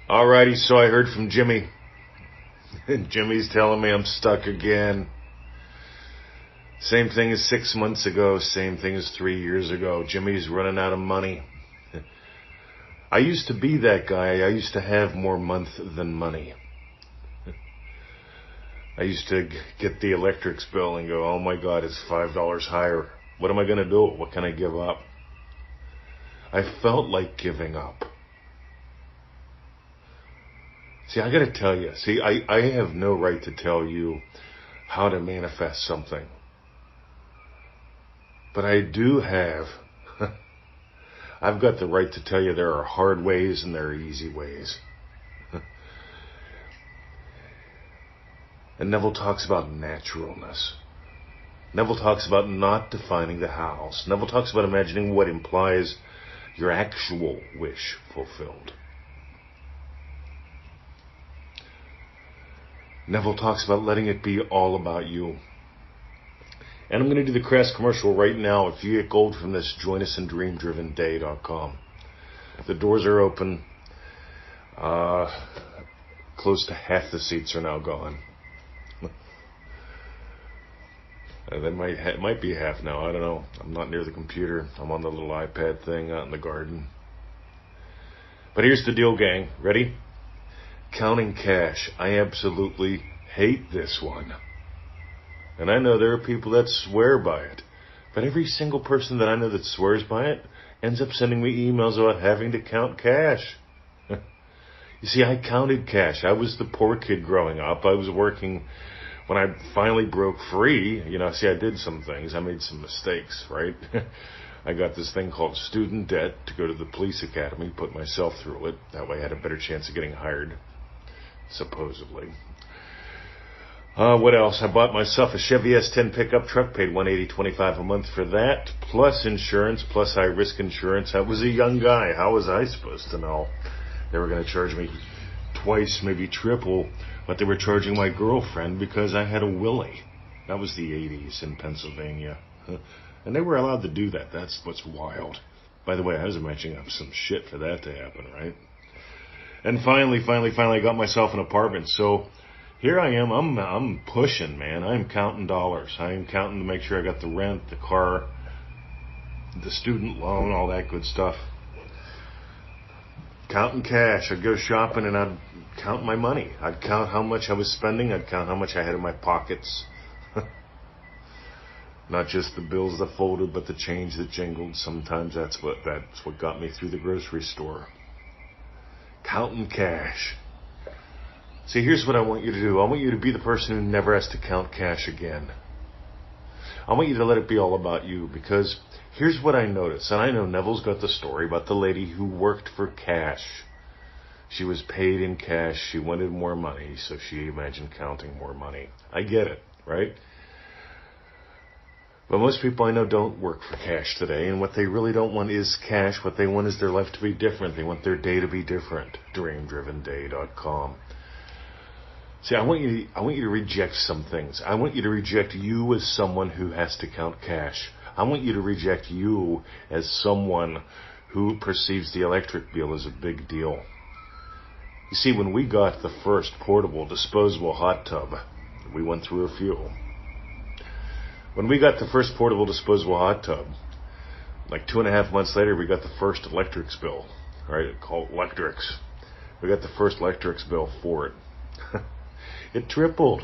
Alrighty, so I heard from Jimmy. And Jimmy's telling me I'm stuck again. Same thing as 6 months ago, same thing as 3 years ago. Jimmy's running out of money. I used to be that guy. I used to have more month than money. I used to get the electric bill and go, oh my God, it's $5 higher. What am I going to do? What can I give up? I felt like giving up. See, I got to tell you, I have no right to tell you how to manifest something. But I do have, I've got the right to tell you there are hard ways and there are easy ways. And Neville talks about naturalness. Neville talks about not defining the hows. Neville talks about imagining what implies your actual wish fulfilled. Neville talks about letting it be all about you. And I'm going to do the crass commercial right now. If you get gold from this, join us in dreamdrivenday.com. The doors are open. Close to half the seats are now gone. It might be half now. I don't know. I'm not near the computer. I'm on the little iPad thing out in the garden. But here's the deal, gang. Ready? Counting cash. I absolutely hate this one. And I know there are people that swear by it. But every single person that I know that swears by it ends up sending me emails about having to count cash. You see, I counted cash. I was the poor kid growing up. I was working. When I finally broke free, I did some things. I made some mistakes, right? I got this thing called student debt to go to the police academy, put myself through it. That way I had a better chance of getting hired, supposedly. What else? I bought myself a Chevy S10 pickup truck, paid $180.25 a month for that, plus insurance, plus high risk insurance. I was a young guy. How was I supposed to know they were going to charge me twice, maybe triple what they were charging my girlfriend because I had a Willie? That was the 80s in Pennsylvania. And they were allowed to do that. That's what's wild. By the way, I was imagining up some shit for that to happen, right? And finally, I got myself an apartment. So here I am. I'm pushing, man. I'm counting dollars. I am counting to make sure I got the rent, the car, the student loan, all that good stuff. Counting cash. I'd go shopping and I'd count my money. I'd count how much I was spending. I'd count how much I had in my pockets. Not just the bills that folded, but the change that jingled. Sometimes that's what got me through the grocery store. Counting cash. See, here's what I want you to do. I want you to be the person who never has to count cash again. I want you to let it be all about you, because here's what I notice. And I know Neville's got the story about the lady who worked for cash. She was paid in cash. She wanted more money, so she imagined counting more money. I get it, right? But most people I know don't work for cash today, and what they really don't want is cash. What they want is their life to be different. They want their day to be different. DreamDrivenDay.com. See, I want you to reject some things. I want you to reject you as someone who has to count cash. I want you to reject you as someone who perceives the electric bill as a big deal. You see, when we got the first portable disposable hot tub, we went through a few. When we got the first portable disposable hot tub, like 2.5 months later, we got the first electric bill, right? Called Electrics. We got the first electric bill for it. It tripled.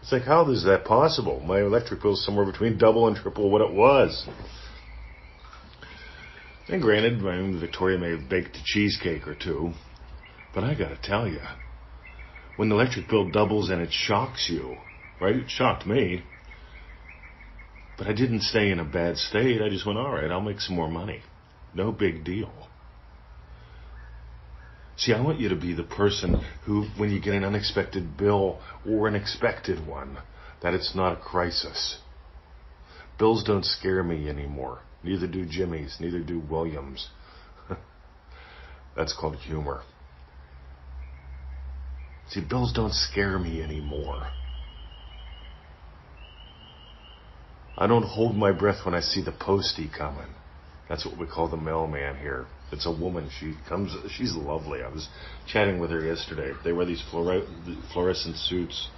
It's like, how is that possible? My electric bill is somewhere between double and triple what it was. And granted, Victoria may have baked a cheesecake or two, but I gotta tell you, when the electric bill doubles and it shocks you, right? It shocked me. But I didn't stay in a bad state. I just went, all right, I'll make some more money. No big deal. See, I want you to be the person who, when you get an unexpected bill or an expected one, that it's not a crisis. Bills don't scare me anymore. Neither do Jimmy's. Neither do Williams. That's called humor. See, bills don't scare me anymore. I don't hold my breath when I see the postie coming. That's what we call the mailman here. It's a woman. She's lovely. I was chatting with her yesterday. They wear these fluorescent suits,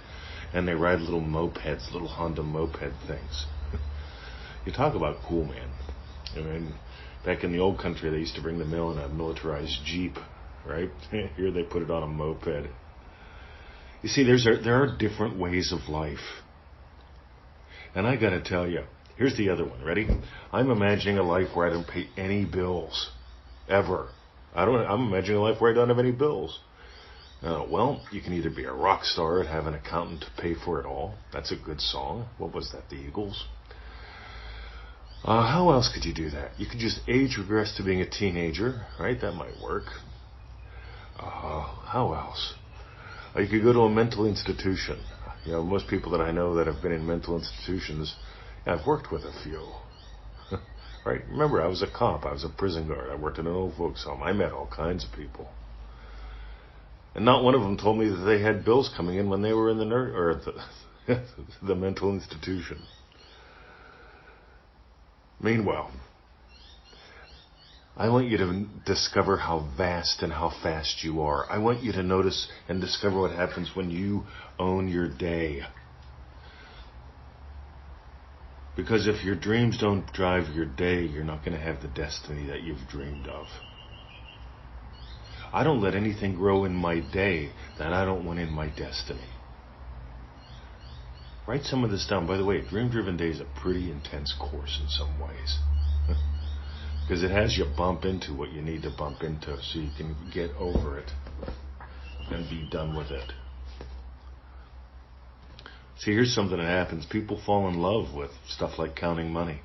and they ride little mopeds, little Honda moped things. You talk about cool, man. I mean, back in the old country, they used to bring the mail in a militarized Jeep, right? Here they put it on a moped. You see, there are different ways of life. And I gotta tell you, here's the other one. Ready? I'm imagining a life where I don't pay any bills. Ever. I'm imagining a life where I don't have any bills. Well, you can either be a rock star and have an accountant to pay for it all. That's a good song. What was that, the Eagles? How else could you do that? You could just age regress to being a teenager, right? That might work. How else? You could go to a mental institution. You know, most people that I know that have been in mental institutions, I've worked with a few. Right? Remember, I was a cop. I was a prison guard. I worked in an old folks home. I met all kinds of people. And not one of them told me that they had bills coming in when they were in the mental institution. Meanwhile, I want you to discover how vast and how fast you are. I want you to notice and discover what happens when you own your day. Because if your dreams don't drive your day, you're not going to have the destiny that you've dreamed of. I don't let anything grow in my day that I don't want in my destiny. Write some of this down. By the way, Dream Driven Day is a pretty intense course in some ways. Because it has you bump into what you need to bump into so you can get over it and be done with it. See, here's something that happens. People fall in love with stuff like counting money.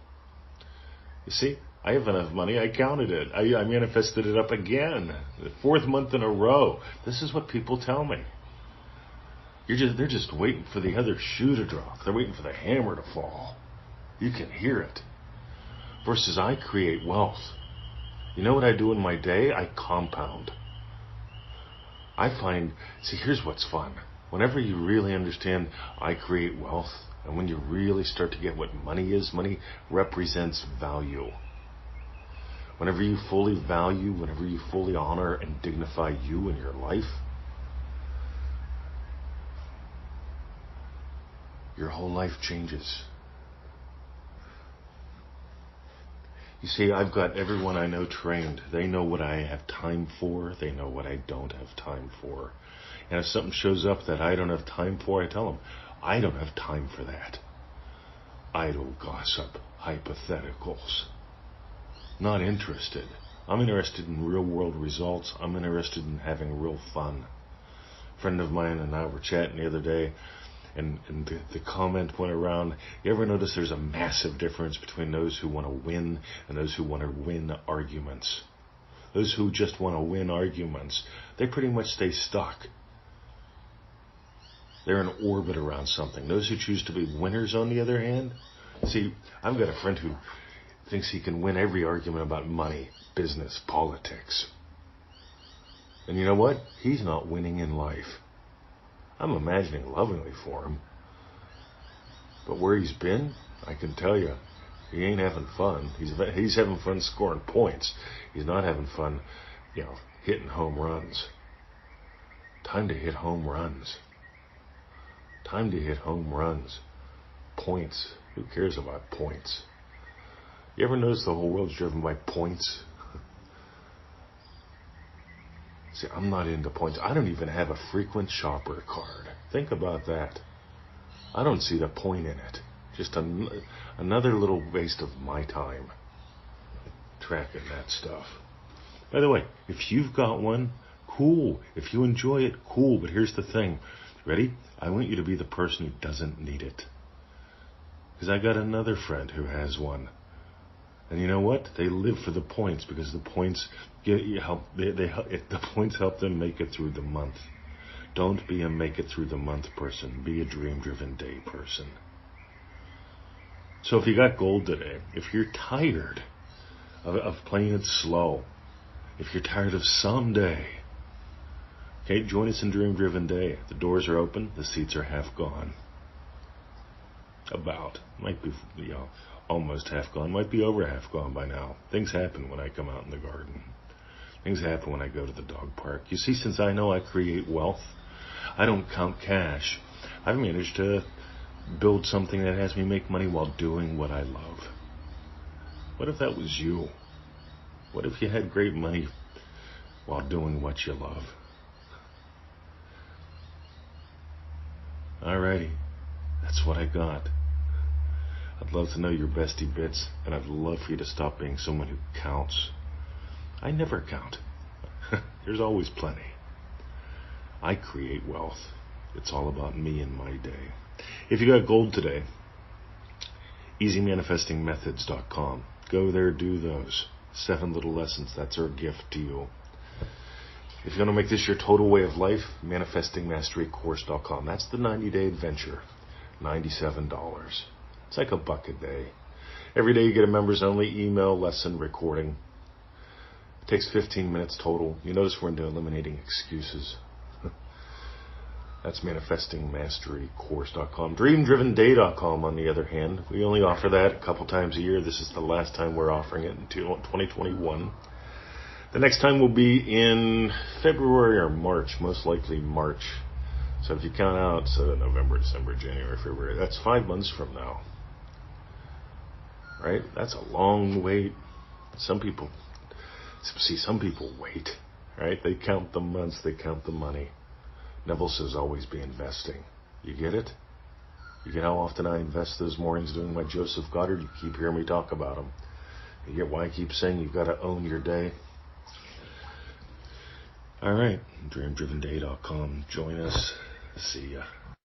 You see, I have enough money. I counted it. I manifested it up again. The 4th month in a row. This is what people tell me. They're just waiting for the other shoe to drop. They're waiting for the hammer to fall. You can hear it. Versus I create wealth. You know what I do in my day? I compound. See, here's what's fun. Whenever you really understand I create wealth, and when you really start to get what money is, money represents value. Whenever you fully value, whenever you fully honor and dignify you in your life, your whole life changes. You see, I've got everyone I know trained. They know what I have time for. They know what I don't have time for. And if something shows up that I don't have time for, I tell them, I don't have time for that. Idle gossip, hypotheticals. Not interested. I'm interested in real world results. I'm interested in having real fun. A friend of mine and I were chatting the other day, and the comment went around, you ever notice there's a massive difference between those who want to win and those who want to win arguments? Those who just want to win arguments, they pretty much stay stuck. They're in orbit around something. Those who choose to be winners, on the other hand, see, I've got a friend who thinks he can win every argument about money, business, politics. And you know what? He's not winning in life. I'm imagining lovingly for him. But where he's been, I can tell you, he ain't having fun. He's having fun scoring points. He's not having fun, hitting home runs. Time to hit home runs. Time to hit home runs. Points. Who cares about points? You ever notice the whole world's driven by points? See, I'm not into points. I don't even have a frequent shopper card. Think about that. I don't see the point in it. Just another little waste of my time tracking that stuff. By the way, if you've got one, cool. If you enjoy it, cool. But here's the thing. Ready? I want you to be the person who doesn't need it. Because I got another friend who has one. And you know what? They live for the points because the points the points help them make it through the month. Don't be a make it through the month person. Be a dream-driven day person. So if you got gold today, if you're tired of playing it slow, if you're tired of someday, okay, join us in Dream Driven Day. The doors are open. The seats are half gone. Might be, almost half gone, might be over half gone by now. Things happen when I come out in the garden. Things happen when I go to the dog park. You see, since I know I create wealth, I don't count cash. I've managed to build something that has me make money while doing what I love. What if that was you? What if you had great money while doing what you love? Alrighty, that's what I got. I'd love to know your bestie bits, and I'd love for you to stop being someone who counts. I never count. There's always plenty. I create wealth. It's all about me and my day. If you got gold today, easymanifestingmethods.com. Go there, do those. 7 little lessons. That's our gift to you. If you want to make this your total way of life, manifestingmasterycourse.com. That's the 90-day adventure. $97. It's like $1 a day. Every day you get a members only email lesson recording. It takes 15 minutes total. You notice we're into eliminating excuses. That's manifestingmasterycourse.com. Dreamdrivenday.com, on the other hand. We only offer that a couple times a year. This is the last time we're offering it until 2021. The next time will be in February or March, most likely March. So if you count out, so November, December, January, February, that's 5 months from now. Right? That's a long wait. Some people wait, right? They count the months, they count the money. Neville says always be investing. You get it? You get how often I invest those mornings doing my Joseph Goddard? You keep hearing me talk about them. You get why I keep saying you've got to own your day? All right, dreamdrivenday.com. Join us. See ya.